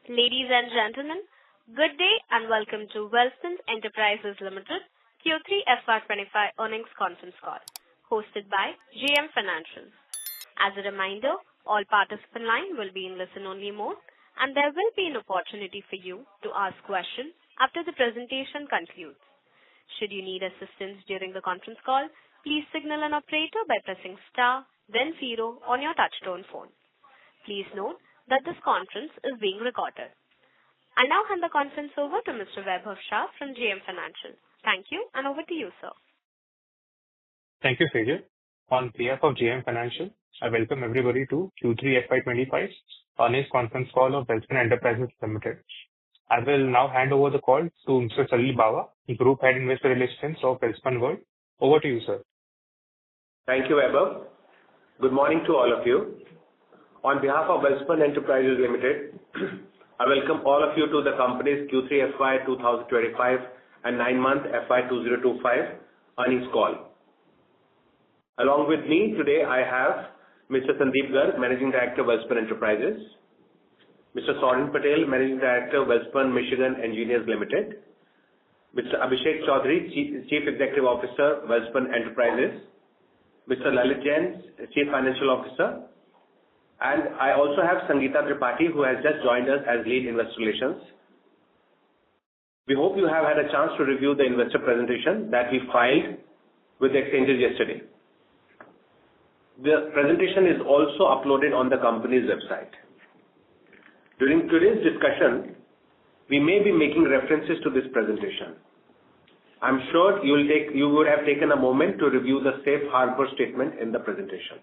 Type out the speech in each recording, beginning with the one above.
Ladies and gentlemen, good day and welcome to Welspun Enterprises Limited Q3FY25 earnings conference call, hosted by JM Financial. As a reminder, all participant lines will be in listen-only mode, and there will be an opportunity for you to ask questions after the presentation concludes. Should you need assistance during the conference call, please signal an operator by pressing star, then 0 on your touchtone phone. Please note that this conference is being recorded. I now hand the conference over to Mr. Vaibhav Shah from JM Financial. Thank you, and over to you, sir. Thank you, Sejal. On behalf of JM Financial, I welcome everybody to Q3FY25 earnings conference call of Welspun Enterprises Limited. I will now hand over the call to Mr. Salil Bawa, Group Head Investor Relations of Welspun World. Over to you, sir. Thank you, Vaibhav. Good morning to all of you. On behalf of Welspun Enterprises Limited, I welcome all of you to the company's Q3 FY 2025 and 9-month FY 2025 earnings call. Along with me today, I have Mr. Sandeep Garg, Managing Director, Welspun Enterprises, Mr. Sorin Patel, Managing Director, Welspun Michigan Engineers Limited, Mr. Abhishek Chaudhary, Chief Executive Officer, Welspun Enterprises, Mr. Lalit Jain, Chief Financial Officer, and I also have Sangeeta Tripathi, who has just joined us as Lead Investor Relations. We hope you have had a chance to review the investor presentation that we filed with the exchanges yesterday. The presentation is also uploaded on the company's website. During today's discussion, we may be making references to this presentation. I'm sure you would have taken a moment to review the safe harbor statement in the presentation.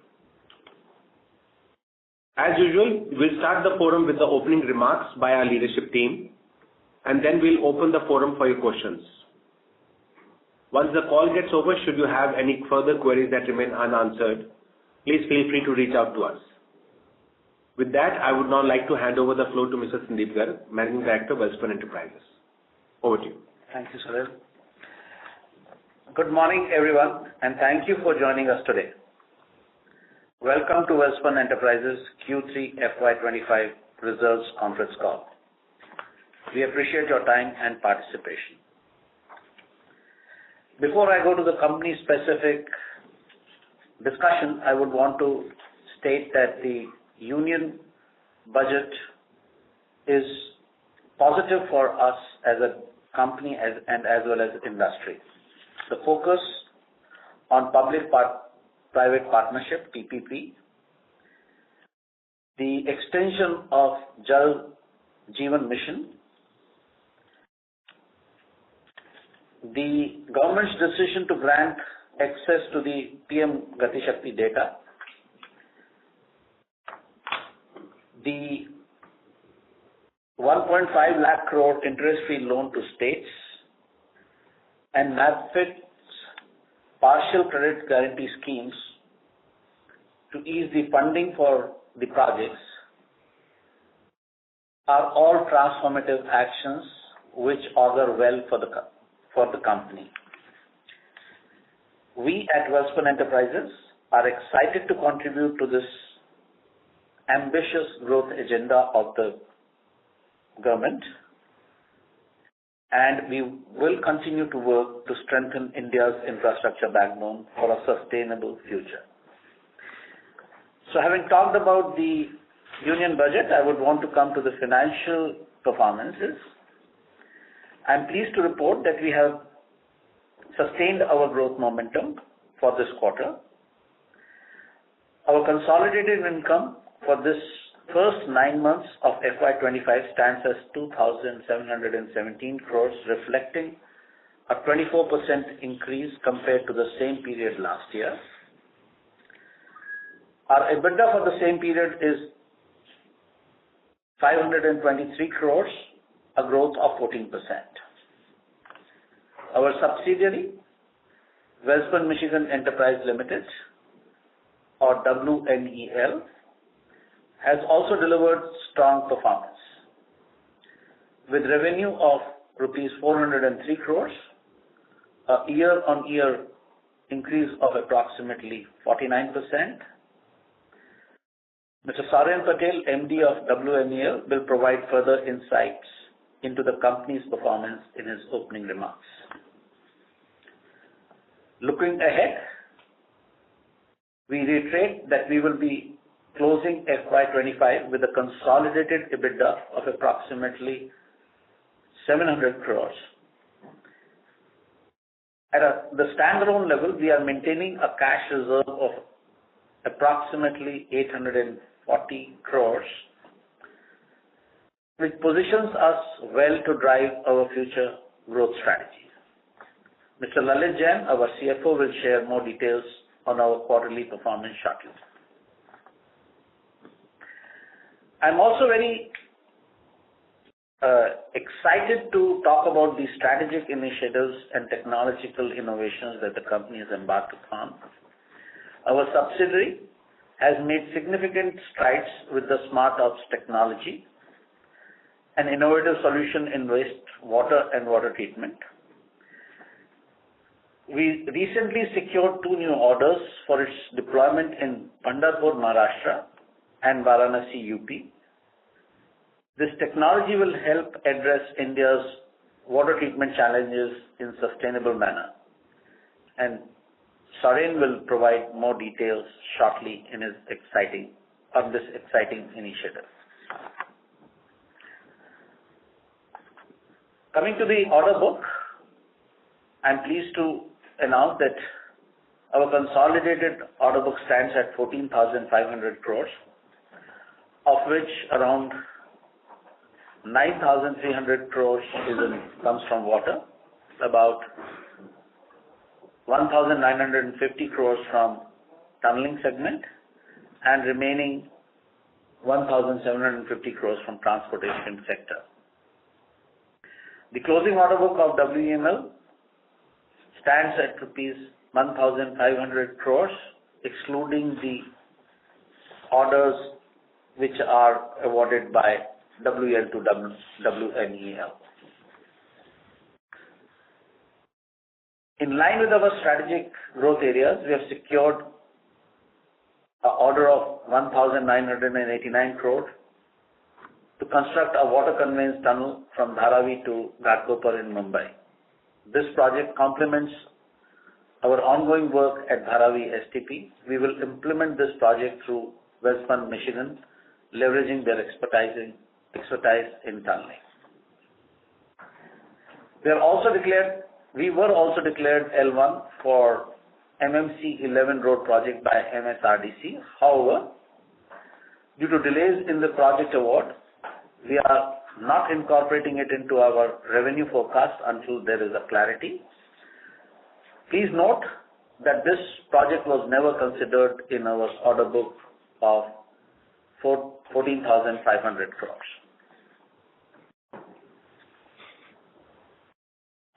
As usual, we'll start the forum with the opening remarks by our leadership team, and then we'll open the forum for your questions. Once the call gets over, should you have any further queries that remain unanswered, please feel free to reach out to us. With that, I would now like to hand over the floor to Mr. Sandeep Garg, Managing Director, Welspun Enterprises. Over to you. Thank you, Salil. Good morning, everyone, and thank you for joining us today. Welcome to Welspun Enterprises Q3 FY25 results conference call. We appreciate your time and participation. Before I go to the company-specific discussion, I would want to state that the union budget is positive for us as a company and as well as industry. The focus on public-private partnership, PPP, the extension of Jal Jeevan Mission, the government's decision to grant access to the PM Gati Shakti data, the 1.5 lakh crore interest-free loan to states, and NABFID's partial credit guarantee schemes to ease the funding for the projects are all transformative actions which augur well for the company. We at Welspun Enterprises are excited to contribute to this ambitious growth agenda of the government, and we will continue to work to strengthen India's infrastructure backbone for a sustainable future. So having talked about the union budget, I would want to come to the financial performances. I'm pleased to report that we have sustained our growth momentum for this quarter. Our consolidated income for this first 9 months of FY25 stands as 2,717 crores, reflecting a 24% increase compared to the same period last year. Our EBITDA for the same period is 523 crores, a growth of 14%. Our subsidiary, Welspun Michigan Enterprise Limited, or WMEL, has also delivered strong performance, with revenue of rupees 403 crores, a year-on-year increase of approximately 49%, Mr. Saren Patel, MD of WMEL, will provide further insights into the company's performance in his opening remarks. Looking ahead, we reiterate that we will be closing FY25 with a consolidated EBITDA of approximately 700 crores. At the standalone level, we are maintaining a cash reserve of approximately 840 crores, which positions us well to drive our future growth strategy. Mr. Lalit Jain, our CFO, will share more details on our quarterly performance shortly. I'm also very excited to talk about the strategic initiatives and technological innovations that the company has embarked upon. Our subsidiary has made significant strides with the Smart Ops technology, an innovative solution in waste water and water treatment. We recently secured 2 new orders for its deployment in Pandharpur, Maharashtra and Varanasi, UP. This technology will help address India's water treatment challenges in a sustainable manner. And Saren will provide more details shortly in this exciting initiative. Coming to the order book, I'm pleased to announce that our consolidated order book stands at 14,500 crores, of which around 9,300 crores comes from water, about 1,950 crores from tunneling segment, and remaining 1,750 crores from transportation sector. The closing order book of WML stands at rupees 1,500 crores, excluding the orders which are awarded by WL to WMEL. In line with our strategic growth areas, we have secured an order of 1,989 crore to construct a water conveyance tunnel from Dharavi to Ghatkopar in Mumbai. This project complements our ongoing work at Dharavi STP. We will implement this project through Welspun, Michigan, leveraging their expertise in tunneling. We were also declared L1 for MMC 11 road project by MSRDC. However, due to delays in the project award, we are not incorporating it into our revenue forecast until there is a clarity. Please note that this project was never considered in our order book of 14,500 crores.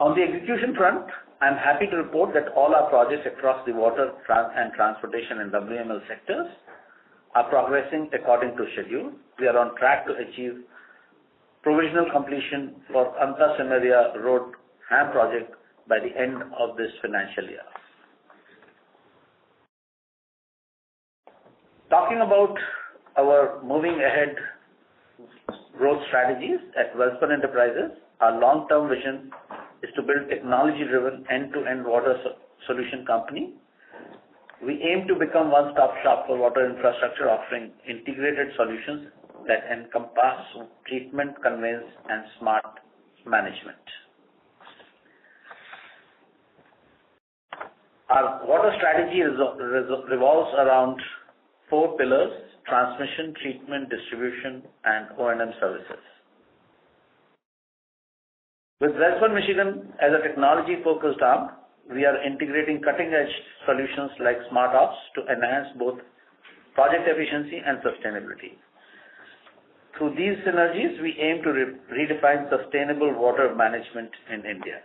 On the execution front, I am happy to report that all our projects across the water and transportation and WML sectors are progressing according to schedule. We are on track to achieve provisional completion for Anta Semaria Road HAM project by the end of this financial year. Talking about our moving ahead growth strategies at Welspun Enterprises, our long-term vision is to build technology-driven end-to-end water solution company. We aim to become one-stop shop for water infrastructure, offering integrated solutions that encompass treatment, conveyance, and smart management. Our water strategy revolves around 4 pillars: transmission, treatment, distribution, and O&M services. With Welspun Michigan as a technology-focused arm, we are integrating cutting-edge solutions like Smart Ops to enhance both project efficiency and sustainability. Through these synergies, we aim to redefine sustainable water management in India.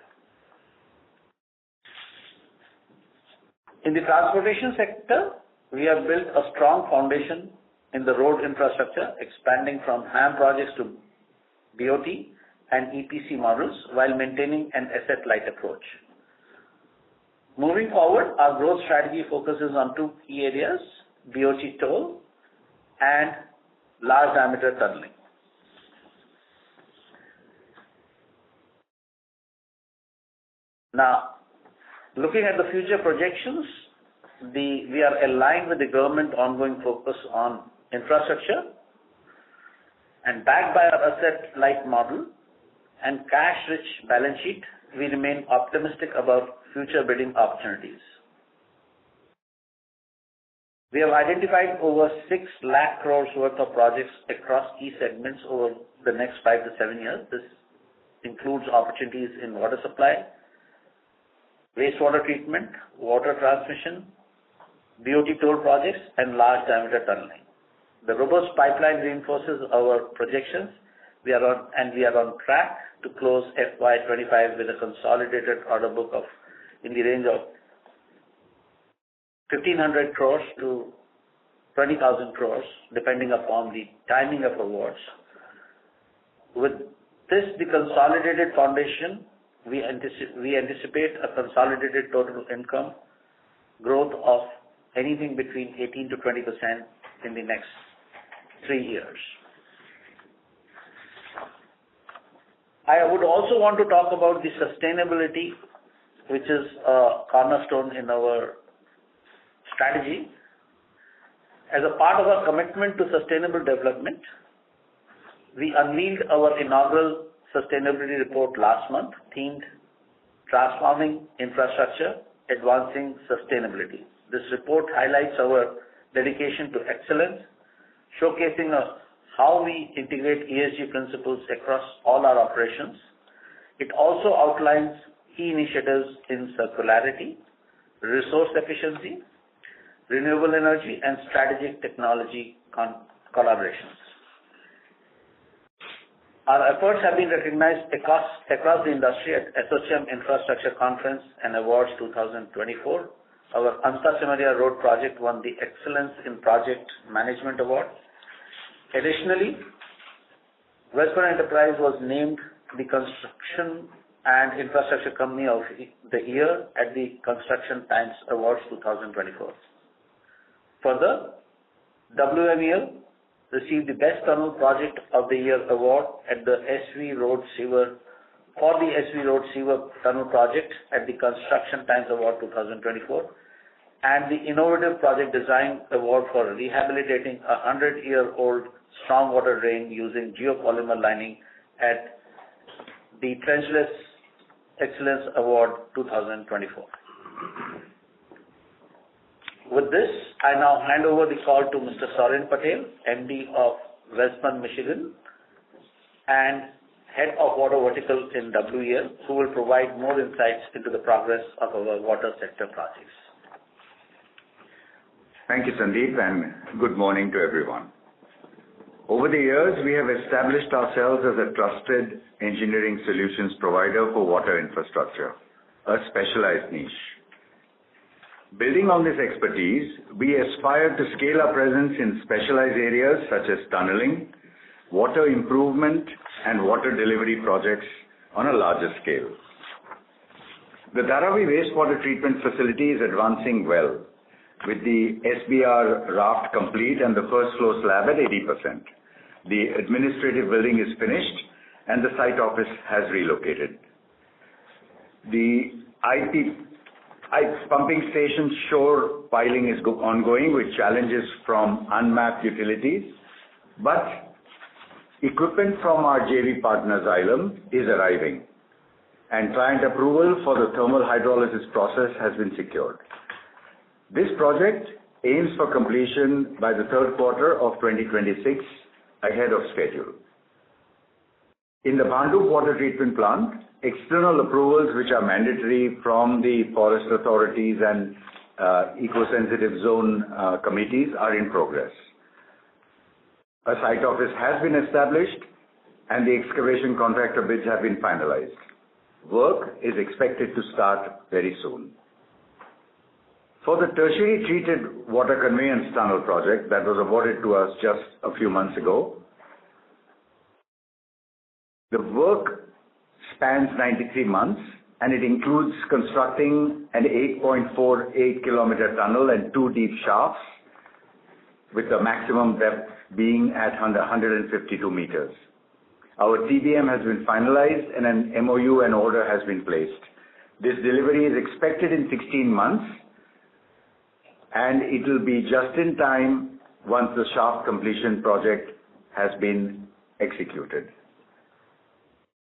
In the transportation sector, we have built a strong foundation in the road infrastructure, expanding from HAM projects to BOT and EPC models while maintaining an asset-light approach. Moving forward, our growth strategy focuses on 2 key areas: BOT toll and large diameter tunneling. Now, looking at the future projections, we are aligned with the government ongoing focus on infrastructure, and backed by our asset-light model and cash-rich balance sheet, we remain optimistic about future bidding opportunities. We have identified over 6 lakh crores worth of projects across key segments over the next 5 to 7 years. This includes opportunities in water supply, wastewater treatment, water transmission, BOT toll projects, and large diameter tunneling. The robust pipeline reinforces our projections. We are on track to close FY25 with a consolidated order book of in the range of 1,500 crores to 20,000 crores, depending upon the timing of awards. With this, the consolidated foundation, we anticipate a consolidated total income growth of anything between 18 to 20% in the next 3 years. I would also want to talk about the sustainability, which is a cornerstone in our strategy. As a part of our commitment to sustainable development, we unveiled our inaugural sustainability report last month, themed Transforming Infrastructure, Advancing Sustainability. This report highlights our dedication to excellence, showcasing how we integrate ESG principles across all our operations. It also outlines key initiatives in circularity, resource efficiency, renewable energy, and strategic technology collaborations. Our efforts have been recognized across the industry at ASSOCHAM Infrastructure Conference and Awards 2024. Our Anta Simaria Road project won the Excellence in Project Management Award. Additionally, Welspun Enterprise was named the Construction and Infrastructure Company of the Year at the Construction Times Awards 2024. Further, WMEL received the Best Tunnel Project of the Year award at the SV Road Sewer Tunnel Project at the Construction Times Award 2024, and the Innovative Project Design Award for rehabilitating a 100-year-old stormwater drain using geopolymer lining at the Trenchless Excellence Award 2024. With this, I now hand over the call to Mr. Soren Patel, MD of Welspun, Michigan, and Head of Water Vertical in WEL, who will provide more insights into the progress of our water sector projects. Thank you, Sandeep, and good morning to everyone. Over the years, we have established ourselves as a trusted engineering solutions provider for water infrastructure, a specialized niche. Building on this expertise, we aspire to scale our presence in specialized areas such as tunneling, water improvement, and water delivery projects on a larger scale. The Dharavi wastewater treatment facility is advancing well, with the SBR raft complete and the first floor slab at 80%. The administrative building is finished and the site office has relocated. The IP pumping station shore piling is ongoing with challenges from unmapped utilities, but equipment from our JV partner Xylem is arriving, and client approval for the thermal hydrolysis process has been secured. This project aims for completion by the third quarter of 2026, ahead of schedule. In the Bhandup water treatment plant, external approvals which are mandatory from the forest authorities and eco-sensitive zone committees are in progress. A site office has been established and the excavation contractor bids have been finalized. Work is expected to start very soon. For the tertiary treated water conveyance tunnel project that was awarded to us just a few months ago, the work spans 93 months and it includes constructing an 8.48 kilometer tunnel and 2 deep shafts, with the maximum depth being at 152 meters. Our TBM has been finalized and an MOU and order has been placed. This delivery is expected in 16 months and it will be just in time once the shaft completion project has been executed.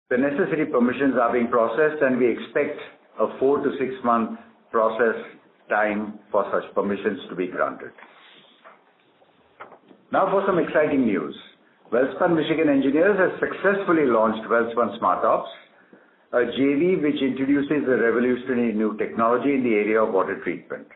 The necessary permissions are being processed and we expect a 4 to 6 month process time for such permissions to be granted. Now for some exciting news. Welspun Michigan Engineers has successfully launched Welspun SmartOps, a JV which introduces a revolutionary new technology in the area of water treatment.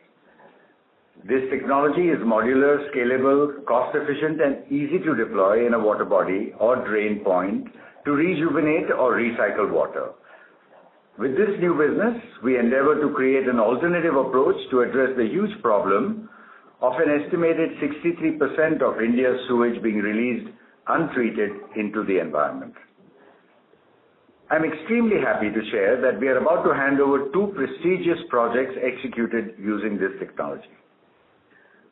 This technology is modular, scalable, cost-efficient and easy to deploy in a water body or drain point to rejuvenate or recycle water. With this new business, we endeavor to create an alternative approach to address the huge problem of an estimated 63% of India's sewage being released untreated into the environment. I'm extremely happy to share that we are about to hand over 2 prestigious projects executed using this technology.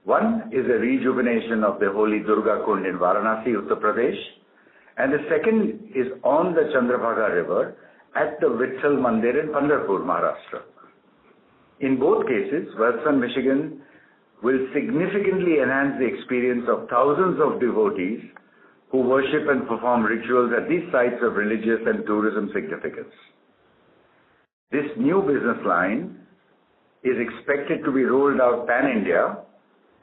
One is a rejuvenation of the holy Durga Kund in Varanasi, Uttar Pradesh, and the second is on the Chandrabhaga River at the Vitthal Mandir in Pandharpur, Maharashtra. In both cases, Welspun Michigan will significantly enhance the experience of thousands of devotees who worship and perform rituals at these sites of religious and tourism significance. This new business line is expected to be rolled out pan-India,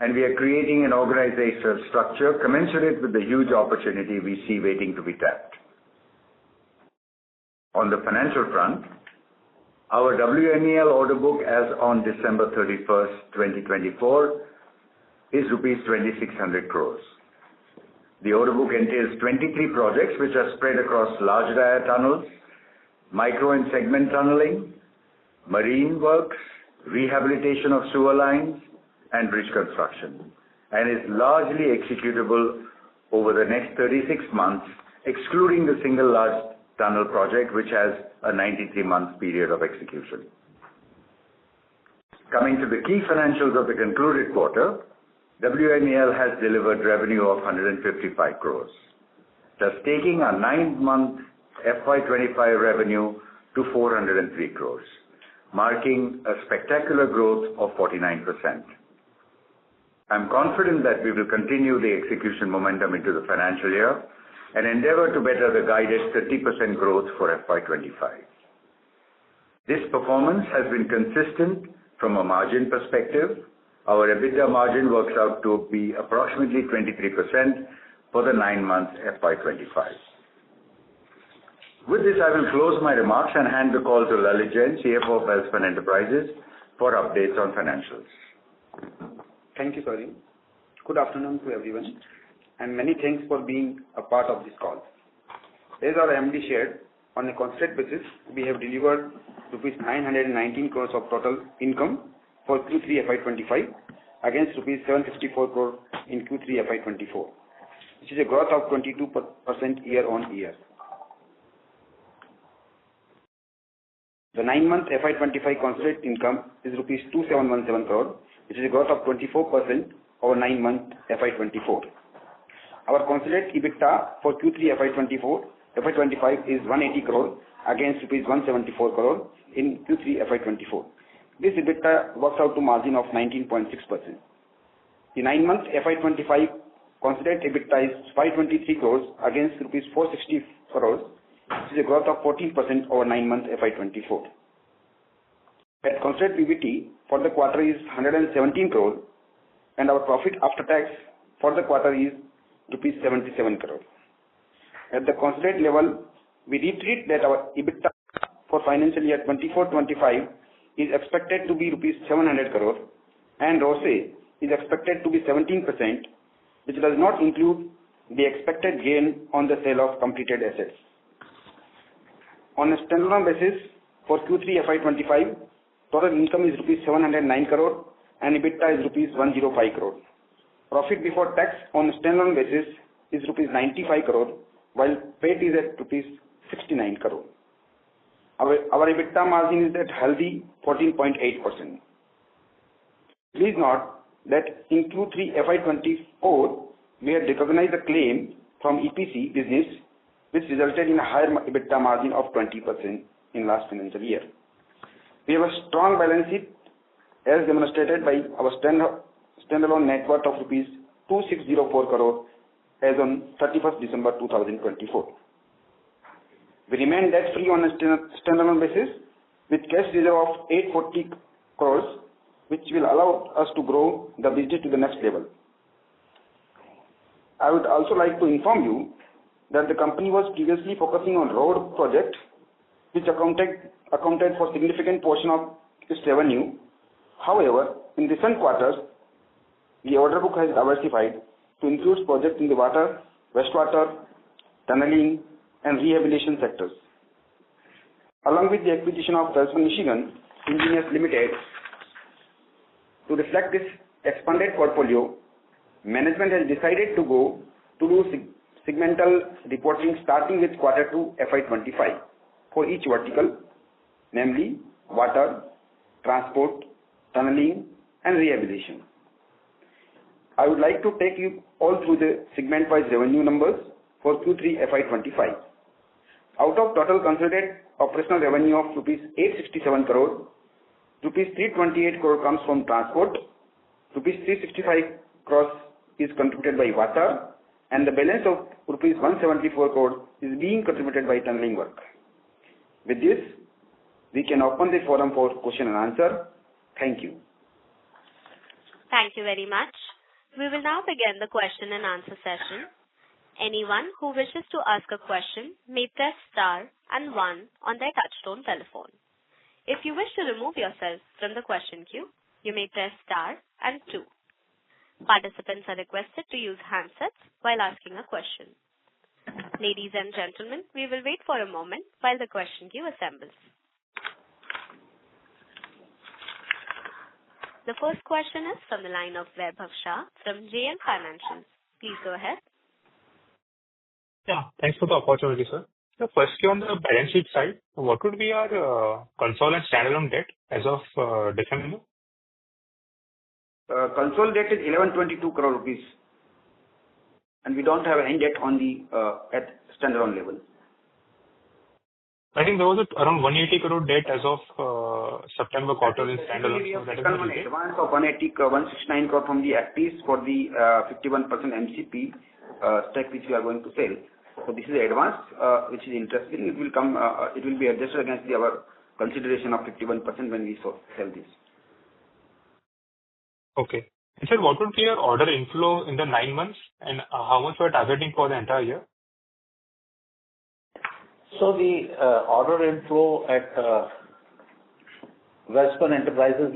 and we are creating an organizational structure commensurate with the huge opportunity we see waiting to be tapped. On the financial front, our WMEL order book as on December 31st, 2024 is rupees 2,600 crores. The order book entails 23 projects which are spread across large dia tunnels, micro and segment tunneling, marine works, rehabilitation of sewer lines, and bridge construction, and is largely executable over the next 36 months, excluding the single large tunnel project which has a 93-month period of execution. Coming to the key financials of the concluded quarter, WMEL has delivered revenue of 155 crores, thus taking our 9-month FY25 revenue to 403 crores, marking a spectacular growth of 49%. I'm confident that we will continue the execution momentum into the financial year and endeavor to better the guided 30% growth for FY25. This performance has been consistent from a margin perspective. Our EBITDA margin works out to be approximately 23% for the 9 months FY25. With this, I will close my remarks and hand the call to Lalit Jain, CFO of Welspun Enterprises, for updates on financials. Thank you, Salim. Good afternoon to everyone, and many thanks for being a part of this call. As our MD shared, on a constant basis, we have delivered rupees 919 crores of total income for Q3 FY25 against rupees 754 crore in Q3 FY24, which is a growth of 22% year on year. The 9-month FY25 consolidated income is rupees 2717 crore, which is a growth of 24% over 9-month FY24. Our consolidated EBITDA for Q3 FY25 is 180 crore against rupees 174 crore in Q3 FY24. This EBITDA works out to margin of 19.6%. The 9-month FY25 consolidated EBITDA is 523 crores against rupees 460 crores, which is a growth of 14% over 9-month FY24. At consolidated PBT for the quarter is 117 crore, and our profit after tax for the quarter is rupees 77 crore. At the consolidated level, we reiterate that our EBITDA for financial year 24-25 is expected to be rupees 700 crore, and ROCE is expected to be 17%, which does not include the expected gain on the sale of completed assets. On a standalone basis, for Q3 FY25, total income is rupees 709 crore and EBITDA is rupees 105 crore. Profit before tax on a standalone basis is rupees 95 crore, while PAT is at rupees 69 crore. Our EBITDA margin is at healthy 14.8%. Please note that in Q3FY24, we had recognized a claim from EPC business, which resulted in a higher EBITDA margin of 20% in last financial year. We have a strong balance sheet as demonstrated by our standalone net worth of rupees 2604 crore as on 31st December 2024. We remain debt-free on a standalone basis with cash reserve of 840 crores, which will allow us to grow the business to the next level. I would also like to inform you that the company was previously focusing on road projects, which accounted for significant portion of its revenue. However, in recent quarters, the order book has diversified to include projects in the water, wastewater, tunneling, and rehabilitation sectors. Along with the acquisition of Welspun Michigan Engineers Limited, to reflect this expanded portfolio, management has decided to do segmental reporting starting with Q2 FY25 for each vertical, namely water, transport, tunneling, and rehabilitation. I would like to take you all through the segment-wise revenue numbers for Q3 FY25. Out of total consolidated operational revenue of rupees 867 crore, rupees 328 crore comes from transport, rupees 365 crores is contributed by water, and the balance of rupees 174 crore is being contributed by tunneling work. With this, we can open the forum for question and answer. Thank you. Thank you very much. We will now begin the question and answer session. Anyone who wishes to ask a question may press star and 1 on their touchtone telephone. If you wish to remove yourself from the question queue, you may press star and 2. Participants are requested to use handsets while asking a question. Ladies and gentlemen, we will wait for a moment while the question queue assembles. The first question is from the line of Vaibhav Shah from JM Financial. Please go ahead. Yeah, thanks for the opportunity, sir. So firstly, on the balance sheet side, what would be our consolidated standalone debt as of December? Consolidated 1122 crore rupees, and we don't have any debt on the at standalone level. I think there was around 180 crore debt as of September quarter in standalone. We have taken an advance of 169 crore from the FPs for the 51% MCP stake which we are going to sell. So this is the advance which is interesting. It will come. It will be adjusted against our consideration of 51% when we sell this. Okay. And sir, what would be your order inflow in the 9 months, and how much we are targeting for the entire year? So the order inflow at Welspun Enterprises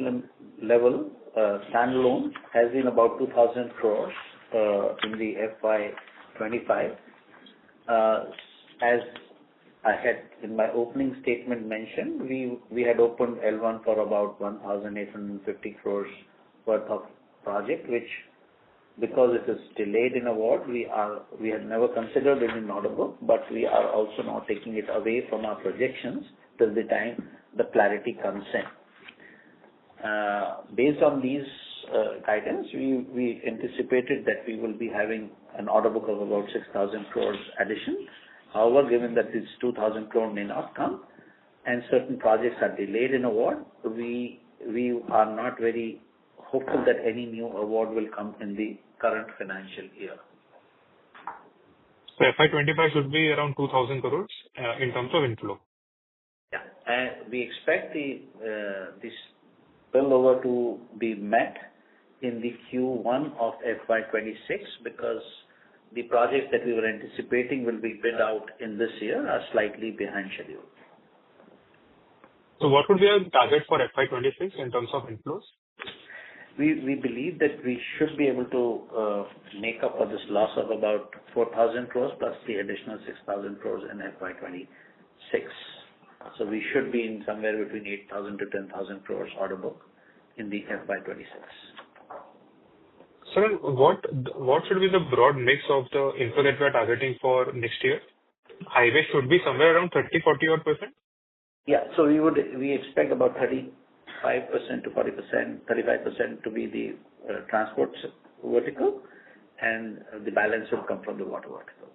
level, standalone, has been about 2,000 crores in the FY25. As I had in my opening statement mentioned, we had opened L1 for about 1,850 crores worth of project, which, because it is delayed in award, we had never considered it in order book, but we are also now taking it away from our projections till the time the clarity comes in. Based on these guidance, we anticipated that we will be having an order book of about 6,000 crores addition. However, given that this 2,000 crore may not come and certain projects are delayed in award, we are not very hopeful that any new award will come in the current financial year. So FY25 should be around 2,000 crores in terms of inflow. Yeah, and we expect this spillover to be met in the Q1 of FY26 because the projects that we were anticipating will be bid out in this year are slightly behind schedule. So what would be our target for FY26 in terms of inflows? We believe that we should be able to make up for this loss of about 4,000 crores plus the additional 6,000 crores in FY26. So we should be in somewhere between 8,000 to 10,000 crores order book in the FY26. Sir, what should be the broad mix of the info that we are targeting for next year? Highway should be somewhere around 30-40%? Yeah, so we expect about 30% 35% to 40%, 35% to be the transport vertical, and the balance will come from the water vertical.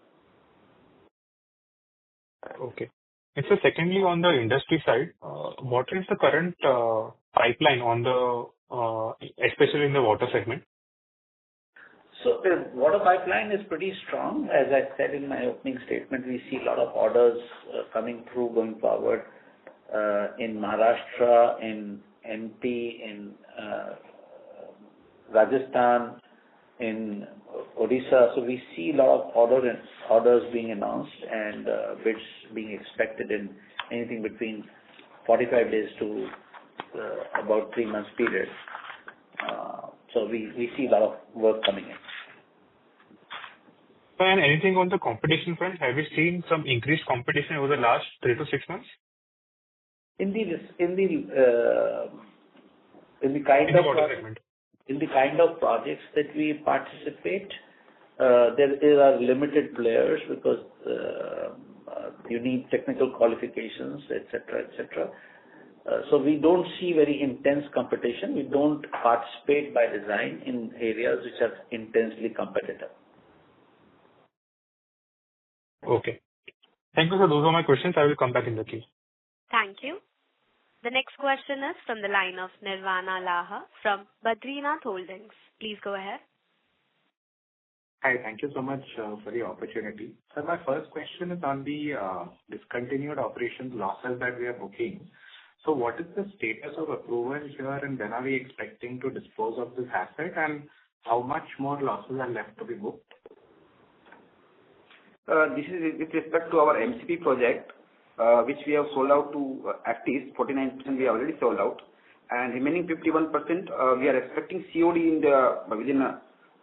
Okay. And so secondly, on the industry side, what is the current pipeline on especially in the water segment? So the water pipeline is pretty strong. As I said in my opening statement, we see a lot of orders coming through going forward in Maharashtra, in MP, in Rajasthan, in Odisha. So we see a lot of orders being announced and bids being expected in anything between 45 days to about 3 months period. So we see a lot of work coming in. And anything on the competition front? Have you seen some increased competition over the last 3 to 6 months? In the kind of projects that we participate, there are limited players because you need technical qualifications, etc., etc. So we don't see very intense competition. We don't participate by design in areas which are intensely competitive. Okay. Thank you, sir. Those are my questions. I will come back in the queue. Thank you. The next question is from the line of Nirvana Laha from Badrinath Holdings. Please go ahead. Hi, thank you so much for the opportunity. So my first question is on the discontinued operations losses that we are booking. So what is the status of approval here, and when are we expecting to dispose of this asset, and how much more losses are left to be booked? This is with respect to our MCP project, which we have sold out to Actis. 49% we have already sold out, and remaining 51% we are expecting COD within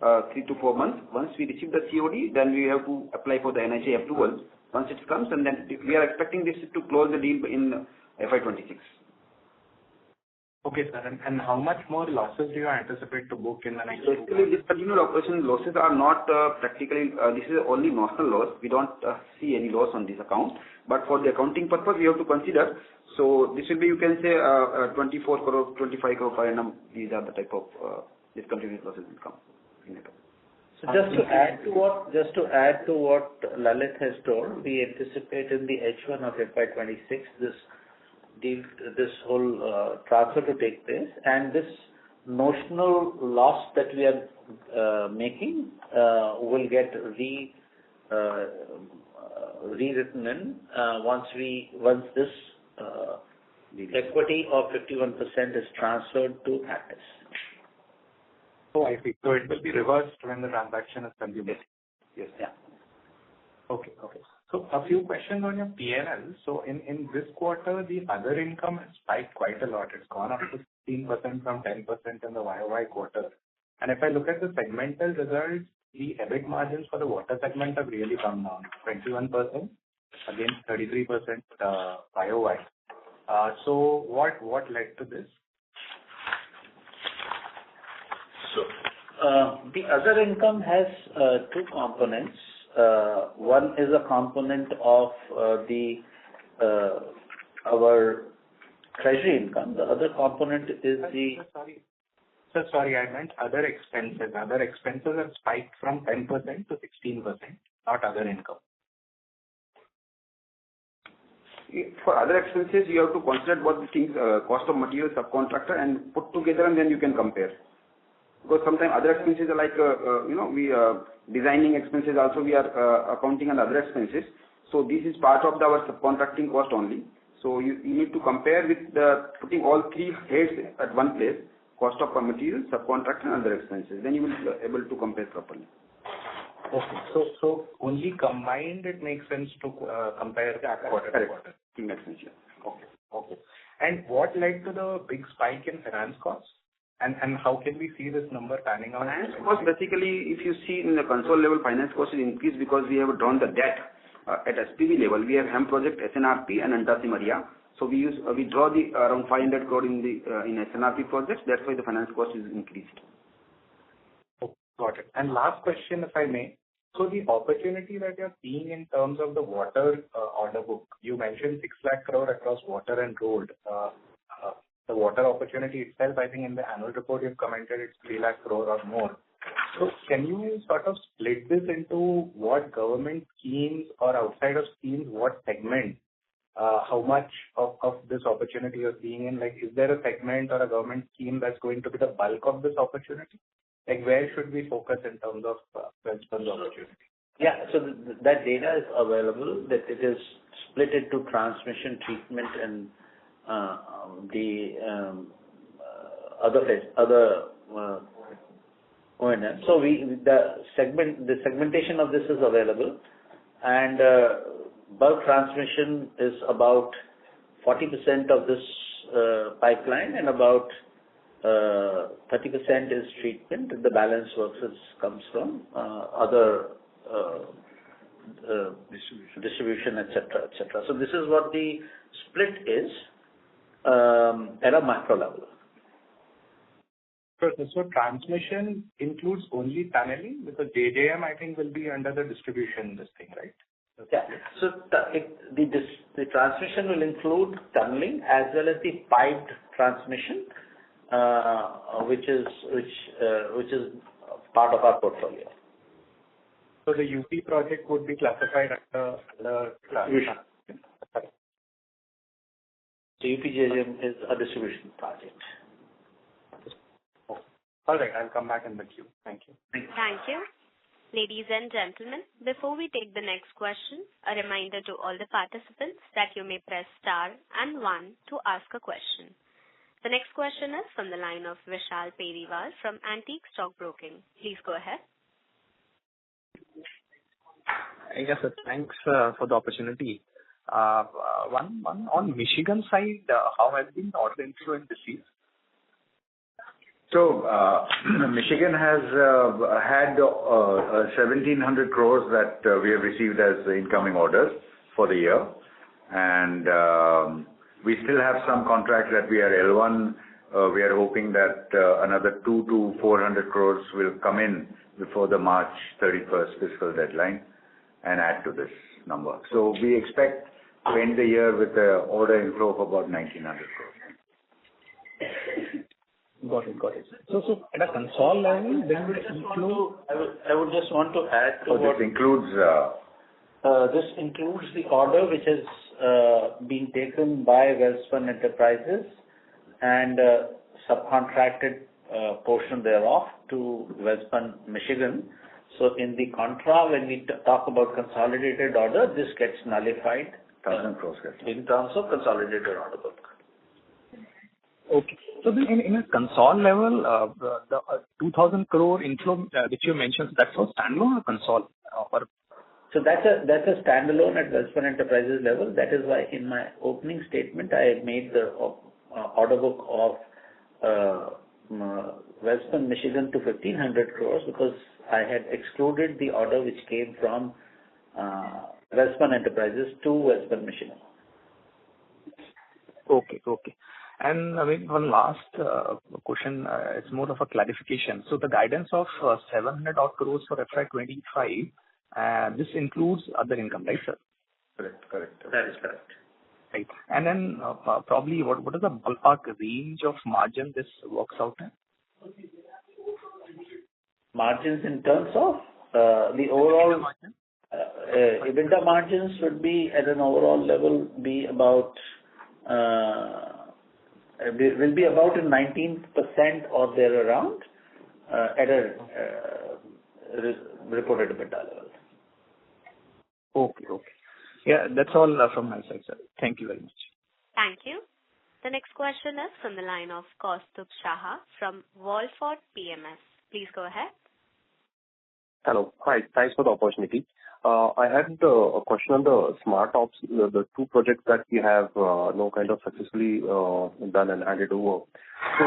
3 to 4 months. Once we receive the COD, then we have to apply for the NHA approval. Once it comes, and then we are expecting this to close the deal in FY26. Okay, sir. And how much more losses do you anticipate to book in the next 2 months? Basically, discontinued operation losses are not practically, this is only notional loss. We don't see any loss on this account. But for the accounting purpose, we have to consider. So this will be, you can say, 24 crore, 25 crore per annum. These are the type of discontinued losses will come. So just to add to what Lalit has told, we anticipate in the H1 of FY26 this whole transfer to take place, and this notional loss that we are making will get rewritten in once this equity of 51% is transferred to Actis. Oh, I see. So it will be reversed when the transaction is consummated. Yes. Yeah. Okay. So a few questions on your P&L. So in this quarter, the other income has spiked quite a lot. It's gone up to 16% from 10% in the YOY quarter. And if I look at the segmental results, the EBIT margins for the water segment have really come down, 21% against 33% YOY. So what led to this? So the other income has two components. One is a component of our treasury income. The other component is the... Sorry, I meant other expenses. Other expenses have spiked from 10% to 16%, not other income. For other expenses, you have to consider what the things, cost of material, subcontractor, and put together, and then you can compare. Because sometimes other expenses are like, designing expenses also we are accounting on other expenses. So this is part of our subcontracting cost only. So you need to compare with putting all three heads at one place, cost of material, subcontract, and other expenses. Then you will be able to compare properly. Okay. So only combined it makes sense to compare quarter to quarter. In that sense, yeah. Okay. And what led to the big spike in finance costs? And how can we see this number panning out? Finance cost, basically, if you see in the console level, finance cost is increased because we have drawn the debt at SPV level. We have HAM project, SNRP, and Antasi Maria. So we draw the around 500 crore in SNRP projects. That's why the finance cost is increased. Oh, got it. And last question, if I may. So the opportunity that you're seeing in terms of the water order book, you mentioned 6 lakh crore across water and road. the water opportunity itself, I think in the annual report you've commented it's 3 lakh crore or more. So can you sort of split this into what government schemes or outside of schemes, what segment, how much of this opportunity you're seeing in? Like, is there a segment or a government scheme that's going to be the bulk of this opportunity? Like, where should we focus in terms of Welspun's opportunity? Yeah, so that data is available, that it is split into transmission, treatment, and the other O&M. So the segmentation of this is available, and bulk transmission is about 40% of this pipeline, and about 30% is treatment, and the balance works comes from other distribution, etc., etc. So this is what the split is at a macro level. So transmission includes only tunneling, because JJM I think will be under the distribution this thing, right? Yeah. So the transmission will include tunneling as well as the piped transmission, which is part of our portfolio. So the UP project would be classified under the distribution. So UPJM is a distribution project. All right, I'll come back in the queue. Thank you. Thank you. Ladies and gentlemen, before we take the next question, a reminder to all the participants that you may press star and 1 to ask a question. The next question is from the line of Vishal Periwal from Antique Stock Broking. Please go ahead. Yes, sir. Thanks for the opportunity. One on Michigan side, how has been the order inflow in this year? So, Michigan has had 1,700 crores that we have received as incoming orders for the year. And we still have some contracts that we are L1. We are hoping that another 200 to 400 crores will come in before the March 31st fiscal deadline and add to this number. So we expect to end the year with an order inflow of about 1,900 crores. Got it. So at a console level, then would it include? I would just want to add to what this includes. This includes the order which has been taken by Welspun Enterprises and subcontracted portion thereof to Welspun Michigan. So in the contra, when we talk about consolidated order, this gets nullified 1,000 crores in terms of consolidated order book. Okay. So then in a console level, the 2,000 crore inflow which you mentioned, that's for standalone or console? So that's a standalone at Welspun Enterprises level. That is why in my opening statement I made the order book of Welspun Michigan to 1,500 crores, because I had excluded the order which came from Welspun Enterprises to Welspun Michigan. Okay. And I mean, one last question, it's more of a clarification. So the guidance of 700 odd crores for FY25, this includes other income, right, sir? Correct. That is correct. Right. And then probably what is the ballpark range of margin this works out in? Margins in terms of the overall EBITDA margins would be at an overall level be about will be about in 19% or there around at a reported EBITDA level. Okay. Yeah, that's all from my side, sir. Thank you very much. Thank you. The next question is from the line of Kaustubh Shaha from Walford PMS. Please go ahead. Hello. Hi. Thanks for the opportunity. I had a question on the Smart Ops, the two projects that we have kind of successfully done and handed over. So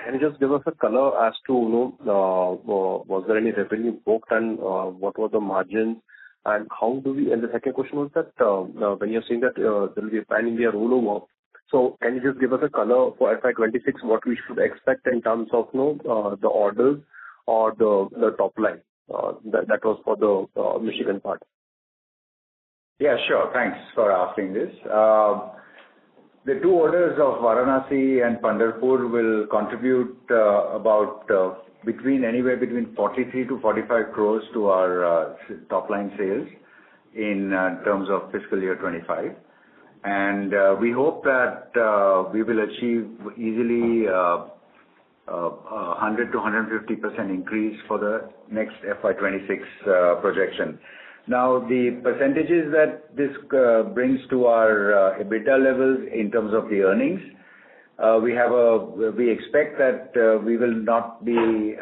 can you just give us a color as to was there any revenue booked, and what were the margins, and how do we? And the second question was that when you're saying that there will be a pan-India rollover, so can you just give us a color for FY26 what we should expect in terms of the orders or the top line? That was for the Michigan part. Yeah, sure. Thanks for asking this. The two orders of Varanasi and Pandharpur will contribute about anywhere between 43 to 45 crores to our top line sales in terms of fiscal year 25. And we hope that we will achieve easily 100 to 150% increase for the next FY26 projection. Now, the percentages that this brings to our EBITDA levels in terms of the earnings, we expect that we will not be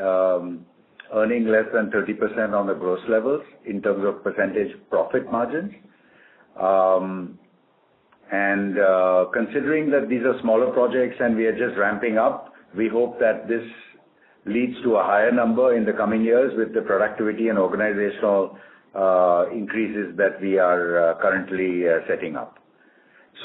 earning less than 30% on the gross levels in terms of percentage profit margins. And considering that these are smaller projects and we are just ramping up, we hope that this leads to a higher number in the coming years with the productivity and organizational increases that we are currently setting up.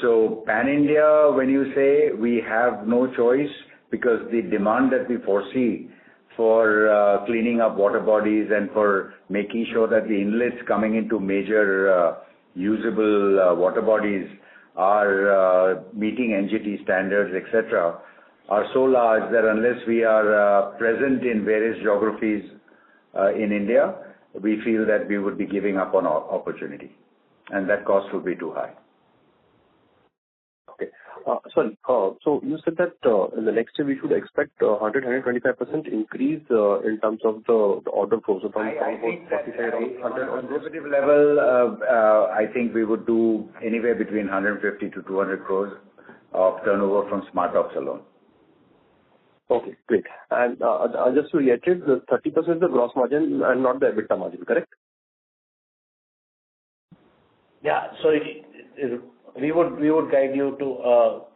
So pan-India, when you say, we have no choice because the demand that we foresee for cleaning up water bodies and for making sure that the inlets coming into major usable water bodies are meeting NGT standards, etc., are so large that unless we are present in various geographies in India, we feel that we would be giving up on our opportunity, and that cost would be too high. Okay. Sorry. So you said that in the next year we should expect 125% increase in terms of the order flow. So from I think that 45 on a conservative level, I think we would do anywhere between 150 to 200 crores of turnover from Smart Ops alone. Okay, great. And just to reiterate, the 30% is the gross margin and not the EBITDA margin, correct? Yeah. So we would guide you to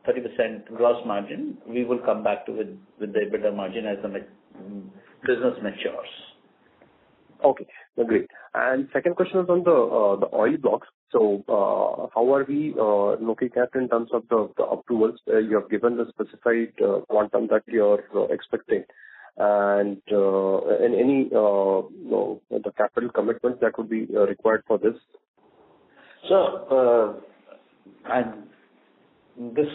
30% gross margin. We will come back to with the EBITDA margin as the business matures. Okay, great. And second question is on the oil blocks. So how are we looking at in terms of the approvals? You have given the specified quantum that you're expecting, and any the capital commitments that would be required for this. So and this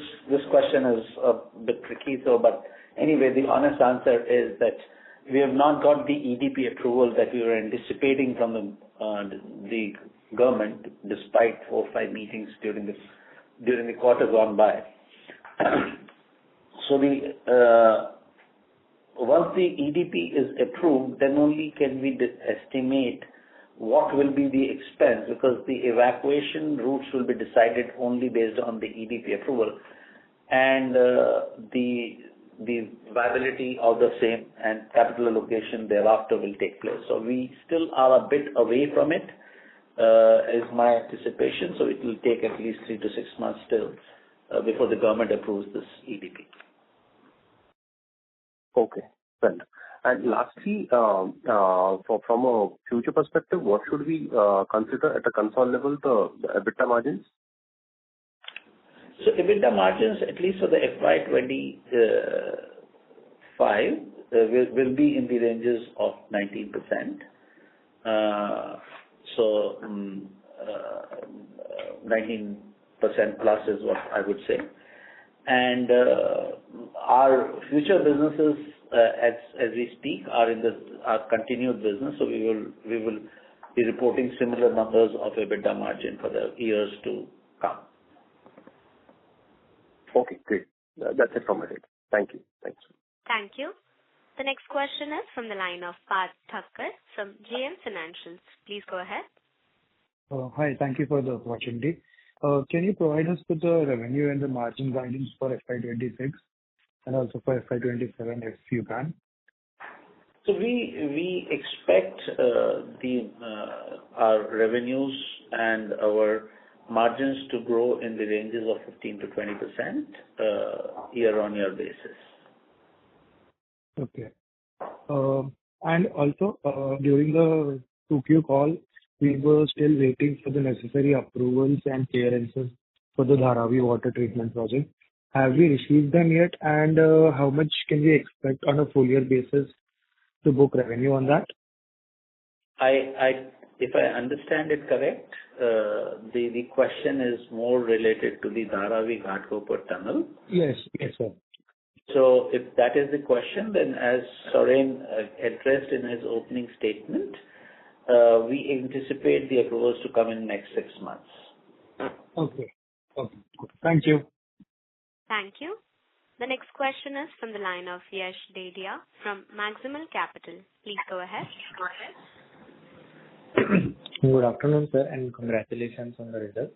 question is a bit tricky. So, but anyway, the honest answer is that we have not got the EDP approval that we were anticipating from the government, despite 4 or 5 meetings during the quarter gone by. So once the EDP is approved, then only can we estimate what will be the expense, because the evacuation routes will be decided only based on the EDP approval, and the viability of the same and capital allocation thereafter will take place. So we still are a bit away from it, is my anticipation. So it will take at least 3 to 6 months still before the government approves this EDP. Okay, well. And lastly, from a future perspective, what should we consider at a Concall level, the EBITDA margins? So EBITDA margins, at least for the FY25, will be in the ranges of 19%. So 19% plus is what I would say. And our future businesses, as we speak, are in our continued business. So we will be reporting similar numbers of EBITDA margin for the years to come. Okay, great. That's it from my side. Thank you. Thanks. Thank you. The next question is from the line of Parth Thakkar from JM Financials. Please go ahead. Hi, thank you for the opportunity. Can you provide us with the revenue and the margin guidance for FY26 and also for FY27 if you can? So we expect our revenues and our margins to grow in the ranges of 15 to 20% year-on-year basis. Okay. And also, during the 2Q call, we were still waiting for the necessary approvals and clearances for the Dharavi water treatment project. Have we received them yet? And how much can we expect on a full year basis to book revenue on that? I if I understand it correct, the question is more related to the Dharavi Ghatkopar tunnel. Yes, sir. So if that is the question, then as Soren addressed in his opening statement, we anticipate the approvals to come in next 6 months. Okay. Thank you. Thank you. The next question is from the line of Yash Dedia from Maximal Capital. Please go ahead. Good afternoon, sir, and congratulations on the result.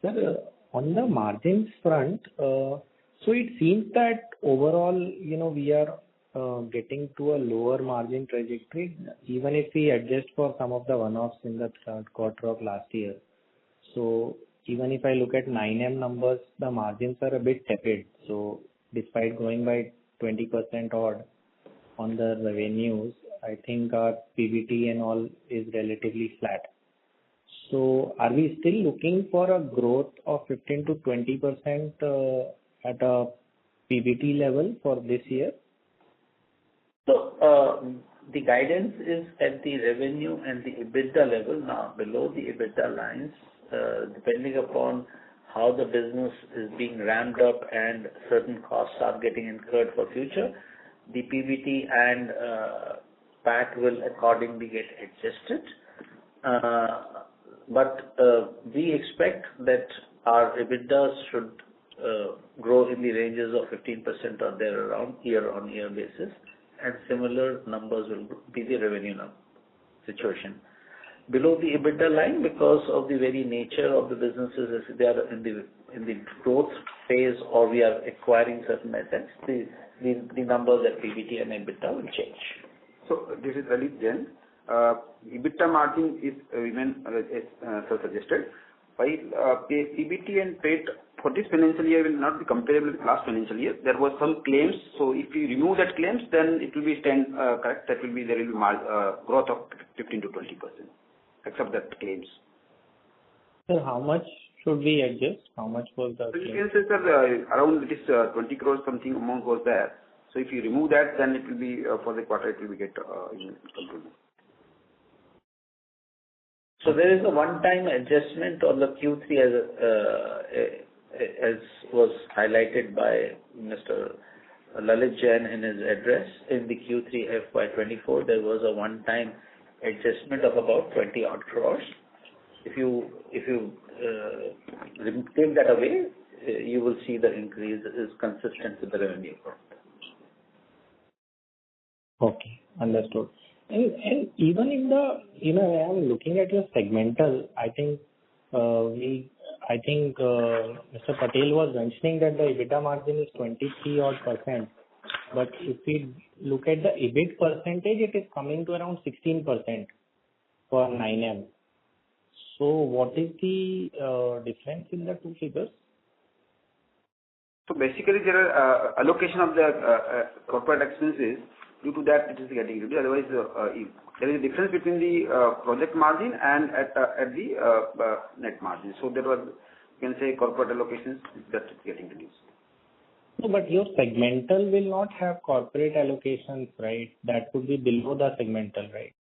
Sir, on the margins front, so it seems that overall, we are getting to a lower margin trajectory, even if we adjust for some of the one-offs in the third quarter of last year. So even if I look at 9M numbers, the margins are a bit tepid. So despite growing by 20% odd on the revenues, I think our PBT and all is relatively flat. So are we still looking for a growth of 15 to 20% at a PBT level for this year? So the guidance is at the revenue and the EBITDA level. Now, below the EBITDA lines, depending upon how the business is being ramped up and certain costs are getting incurred for future, the PBT and PAT will accordingly get adjusted. But we expect that our EBITDA should grow in the ranges of 15% or there around year-on-year basis, and similar numbers will be the revenue situation. Below the EBITDA line, because of the very nature of the businesses, as they are in the growth phase or we are acquiring certain assets, the numbers at PBT and EBITDA will change. So this is Lalit Jain. EBITDA margin is remain as suggested. While PBT and PAT for this financial year will not be comparable with last financial year. There were some claims, so if you remove that claims, then it will be correct. There will be growth of 15 to 20%, except that claims. So how much should we adjust? How much was the claim? So you can say that around this 20 crores something amount was there. So if you remove that, then it will be for the quarter it will be get improvement. So there is a one-time adjustment on the Q3 as was highlighted by Mr. Lalit Jain in his address. In the Q3FY24, there was a one-time adjustment of about 20 odd crores. If you take that away, you will see the increase is consistent with the revenue growth. Okay, understood. And even in the, I am looking at your segmental, I think Mr. Patel was mentioning that the EBITDA margin is 23 odd %. But if we look at the EBIT percentage, it is coming to around 16% for 9M. So what is the difference in the two figures? So basically there are allocation of the corporate expenses. Due to that, it is getting reduced. Otherwise, there is a difference between the project margin and at the net margin. So there was, you can say, corporate allocations that is getting reduced. No, but your segmental will not have corporate allocations, right? That would be below the segmental, right?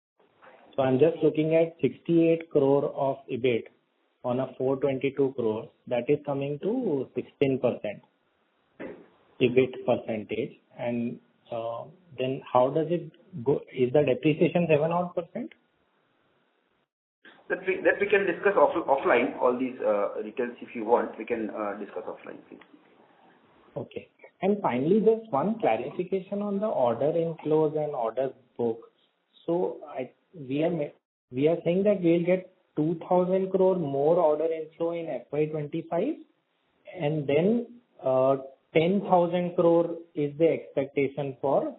So I'm just looking at 68 crore of EBIT on a 422 crore. That is coming to 16% EBIT percentage. And then how does it go? Is the depreciation 7 odd %? That we can discuss offline. All these details, if you want, we can discuss offline, please. Okay. And finally, just one clarification on the order inflows and order book. So we are saying that we'll get 2,000 crore more order inflow in FY25, and then 10,000 crore is the expectation for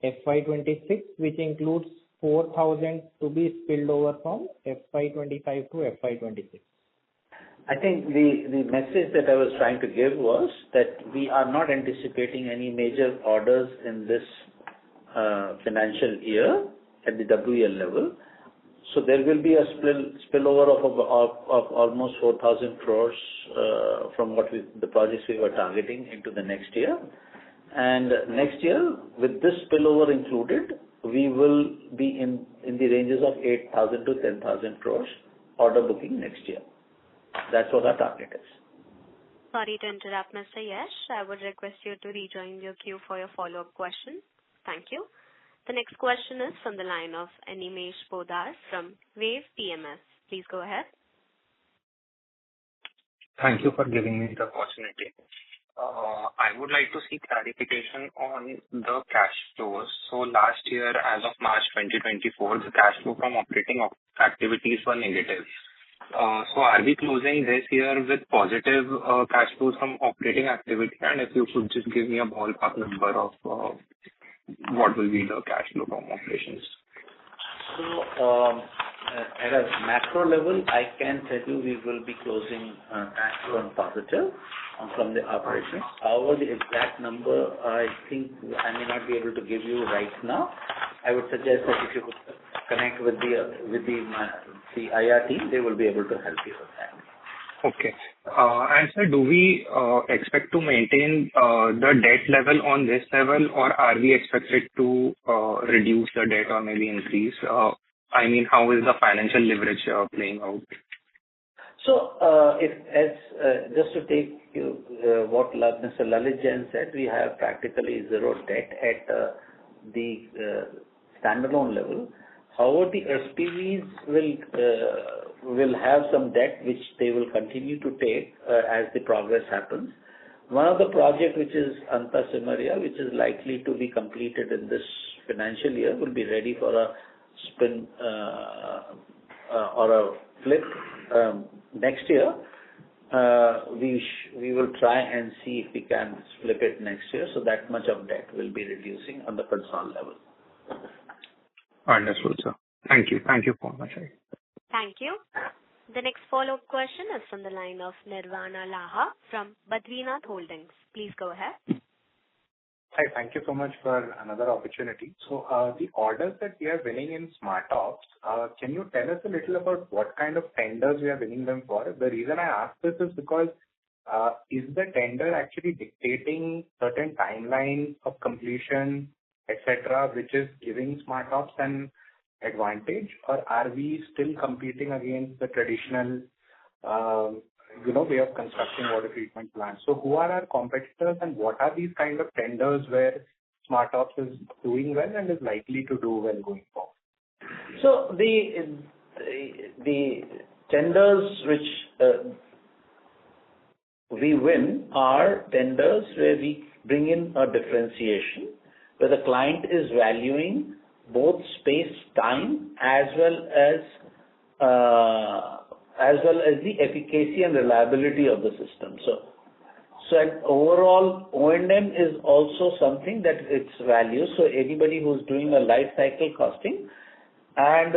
FY26, which includes 4,000 to be spilled over from FY25 to FY26. I think the message that I was trying to give was that we are not anticipating any major orders in this financial year at the WEL level. So there will be a spillover of almost 4,000 crores from the projects we were targeting into the next year. And next year, with this spillover included, we will be in the ranges of 8,000 to 10,000 crores order booking next year. That's what our target is. Sorry to interrupt, Mr. Yash. I would request you to rejoin your queue for your follow-up question. Thank you. The next question is from the line of Animesh Podar from Wave PMS. Please go ahead. Thank you for giving me the opportunity. I would like to seek clarification on the cash flows. So last year, as of March 2024, the cash flow from operating activities were negative. So are we closing this year with positive cash flows from operating activity? And if you could just give me a ballpark number of what will be the cash flow from operations? So, at a macro level, I can tell you we will be closing cash flow on positive from the operations. However, the exact number, I think I may not be able to give you right now. I would suggest that if you could connect with the IR team, they will be able to help you with that. Okay. And sir, do we expect to maintain the debt level on this level, or are we expected to reduce the debt or maybe increase? I mean, how is the financial leverage playing out? So, just to take you what Mr. Lalit Jain said, we have practically zero debt at the standalone level. However, the SPVs will have some debt which they will continue to take as the progress happens. One of the projects, which is Anta Simaria, which is likely to be completed in this financial year, will be ready for a spin or a flip next year. We will try and see if we can flip it next year, so that much of debt will be reducing on the consolidated level. Understood, sir. Thank you. Thank you for much. Thank you. The next follow-up question is from the line of Nirvana Laha from Badrinath Holdings. Please go ahead. Hi, thank you so much for another opportunity. So, the orders that we are winning in Smart Ops, can you tell us a little about what kind of tenders we are winning them for? The reason I ask this is because is the tender actually dictating certain timelines of completion, etc., which is giving Smart Ops an advantage, or are we still competing against the traditional way of constructing water treatment plants? So who are our competitors, and what are these kind of tenders where Smart Ops is doing well and is likely to do well going forward? So the tenders which we win are tenders where we bring in a differentiation, where the client is valuing both space, time, as well as the efficacy and reliability of the system. So an overall O&M is also something that it's value. So anybody who's doing a life cycle costing and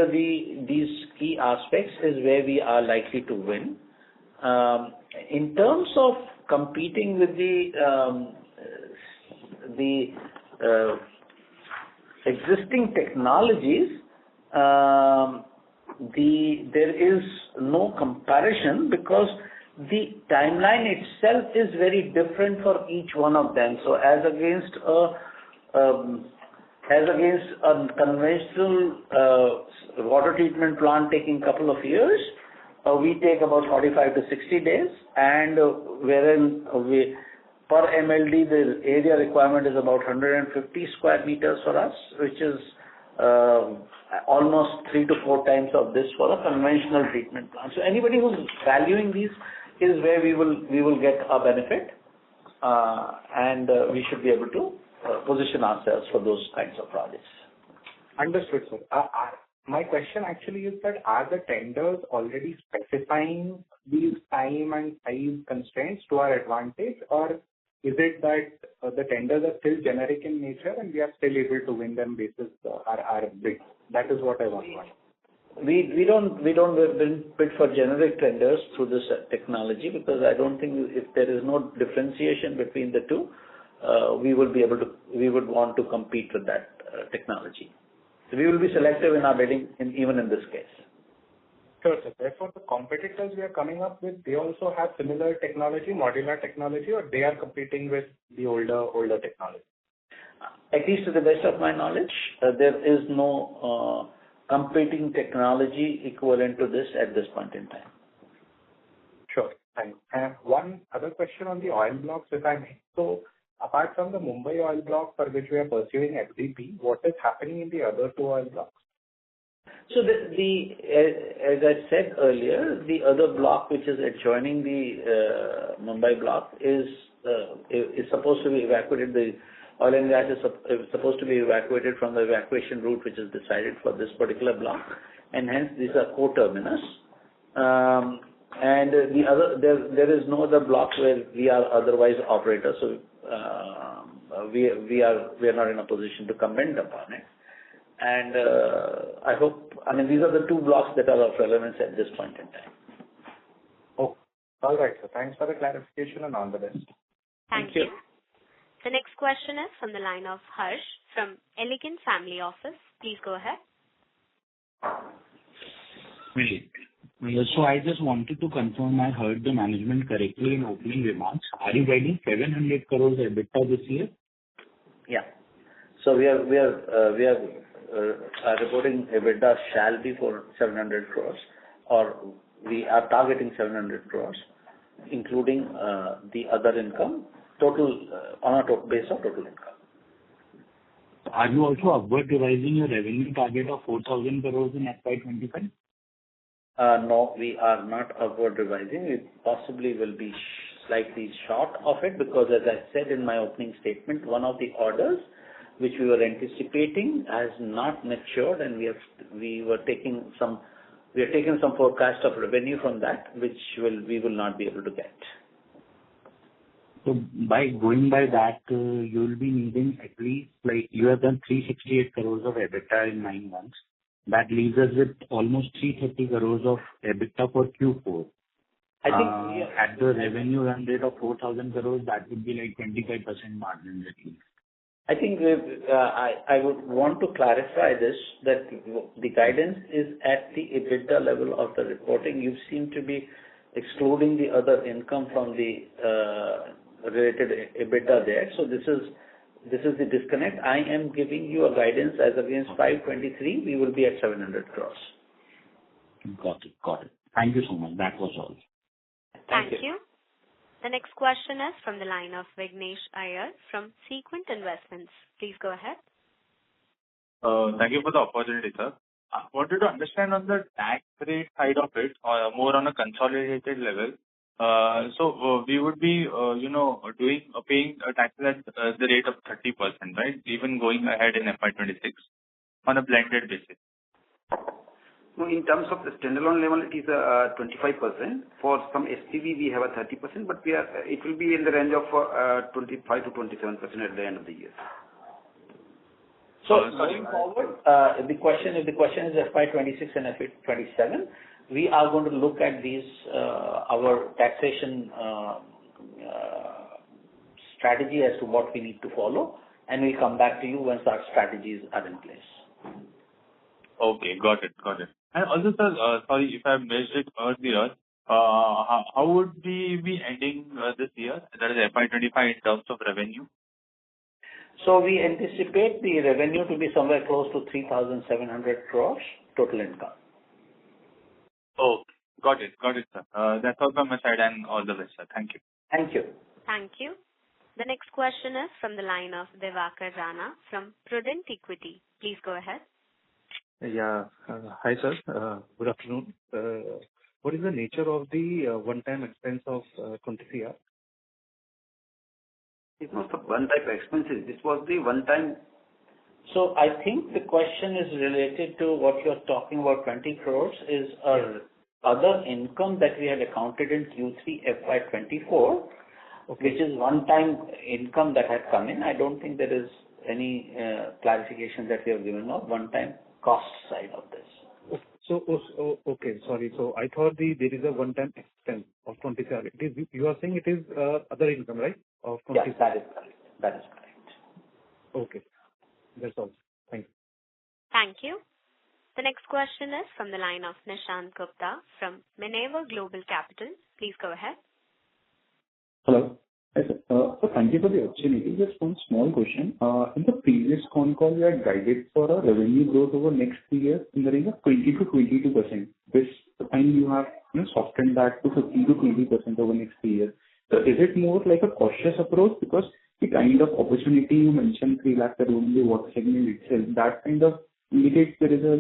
these key aspects is where we are likely to win. In terms of competing with the existing technologies, there is no comparison because the timeline itself is very different for each one of them. So as against a conventional water treatment plant taking couple of years, we take about 45 to 60 days, and wherein per MLD, the area requirement is about 150 square meters for us, which is almost 3 to 4 times of this for a conventional treatment plant. So anybody who's valuing these is where we will get a benefit, and we should be able to position ourselves for those kinds of projects. Understood, sir. My question actually is that are the tenders already specifying these time and size constraints to our advantage, or is it that the tenders are still generic in nature and we are still able to win them basis our bid? That is what I want to know. We don't bid for generic tenders through this technology, because I don't think if there is no differentiation between the two, we would want to compete with that technology. So we will be selective in our bidding, even in this case. Sure, sir. Therefore, the competitors we are coming up with, they also have similar technology, modular technology, or they are competing with the older technology? at least to the best of my knowledge, there is no competing technology equivalent to this at this point in time. Sure. Thanks. One other question on the oil blocks, if I may. So apart from the Mumbai oil block for which we are pursuing FDP, what is happening in the other two oil blocks? So as I said earlier, the other block which is adjoining the Mumbai block is supposed to be evacuated. The oil and gas is supposed to be evacuated from the evacuation route which is decided for this particular block, and hence these are co-terminus. And the other, there is no other block where we are otherwise operator, so we are not in a position to comment upon it. And these are the two blocks that are of relevance at this point in time. Oh, all right. So thanks for the clarification and all the best. Thank you. The next question is from the line of Harsh from Elegant Family Office. Please go ahead. Great. So I just wanted to confirm I heard the management correctly in opening remarks. Are you guiding 700 crores EBITDA this year? Yeah. So we are reporting EBITDA shall be for 700 crores, or we are targeting 700 crores, including the other income, total on a total base of total income. Are you also upward revising your revenue target of 4,000 crores in FY25? No, we are not upward revising. We possibly will be slightly short of it because, as I said in my opening statement, one of the orders which we were anticipating has not matured, and we are taking some forecast of revenue from that, which we will not be able to get. So by going by that, you will be needing at least, like, you have done 368 crores of EBITDA in 9 months. That leaves us with almost 330 crores of EBITDA for Q4. I think at the revenue run rate of 4,000 crores, that would be like 25% margin at least. I think I would want to clarify this, that the guidance is at the EBITDA level of the reporting. You seem to be excluding the other income from the related EBITDA there. So this is the disconnect. I am giving you a guidance as against 523. We will be at 700 crores. Got it. Thank you so much. That was all. Thank you. The next question is from the line of Vignesh Iyer from Sequent Investments. Please go ahead. Thank you for the opportunity, sir. I wanted to understand on the tax rate side of it, more on a consolidated level. So we would be, paying taxes at the rate of 30%, right? Even going ahead in FY26 on a blended basis. No, in terms of the standalone level, it is 25%. For some SPV, we have a 30%, but it will be in the range of 25 to 27% at the end of the year. So going forward, if the question is FY26 and FY27, we are going to look at these our taxation strategy as to what we need to follow, and we'll come back to you once our strategies are in place. Okay, got it. And also, sir, sorry if I missed it earlier, how would we be ending this year, that is FY25, in terms of revenue? So we anticipate the revenue to be somewhere close to 3,700 crores total income. Oh, got it, sir. That's all from my side, and all the best, sir. Thank you. Thank you. Thank you. The next question is from the line of Divakar Rana from Prudent Equity. Please go ahead. Yeah. Hi, sir. Good afternoon. What is the nature of the one-time expense of 20 CR? It's not the one-time expenses. This was the one-time. So I think the question is related to what you're talking about. 20 crores is other income that we had accounted in Q3FY24, which is one-time income that had come in. I don't think there is any clarification that we have given of one-time cost side of this. Okay, sorry. So I thought there is a one-time expense of 20 CR. You are saying it is other income, right? Of 20 Yes, that is correct. Okay. That's all. Thank you. Thank you. The next question is from the line of Nishant Gupta from Minerva Global Capital. Please go ahead. Hello. Yes, sir. So thank you you for the opportunity. Just one small question. In the previous con call, you had guided for a revenue growth over next 3 years in the range of 20 to 22%. This time you have softened that to 15 to 20% over next 3 years. So is it more like a cautious approach? Because the kind of opportunity you mentioned, 3 lakh crore in the water segment itself, that kind of indicates there is a,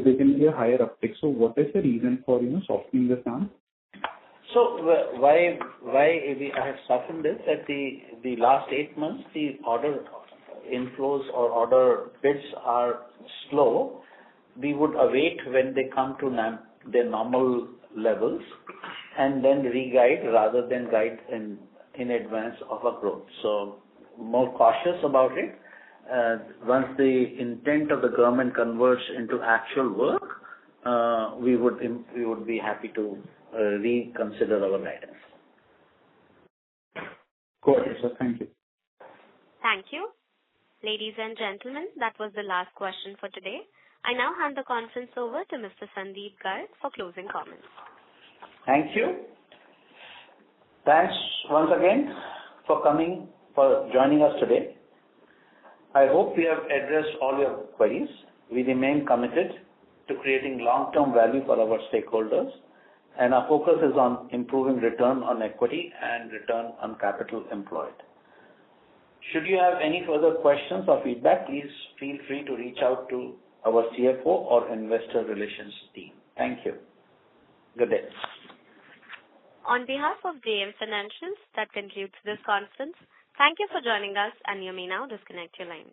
there can be a higher uptick. So what is the reason for, softening the stance? So why I have softened this, at the last 8 months, the order inflows or order bids are slow. We would await when they come to their normal levels and then re-guide rather than guide in advance of a growth. So more cautious about it. Once the intent of the government converts into actual work, we would be happy to reconsider our guidance. Got it, sir. Thank you. Thank you. Ladies and gentlemen, that was the last question for today. I now hand the conference over to Mr. Sandeep Garg for closing comments. Thank you. Thanks once again for joining us today. I hope we have addressed all your queries. We remain committed to creating long-term value for our stakeholders, and our focus is on improving return on equity and return on capital employed. Should you have any further questions or feedback, please feel free to reach out to our CFO or investor relations team. Thank you. Good day. On behalf of JM Financials, that concludes this conference. Thank you for joining us, and you may now disconnect your lines.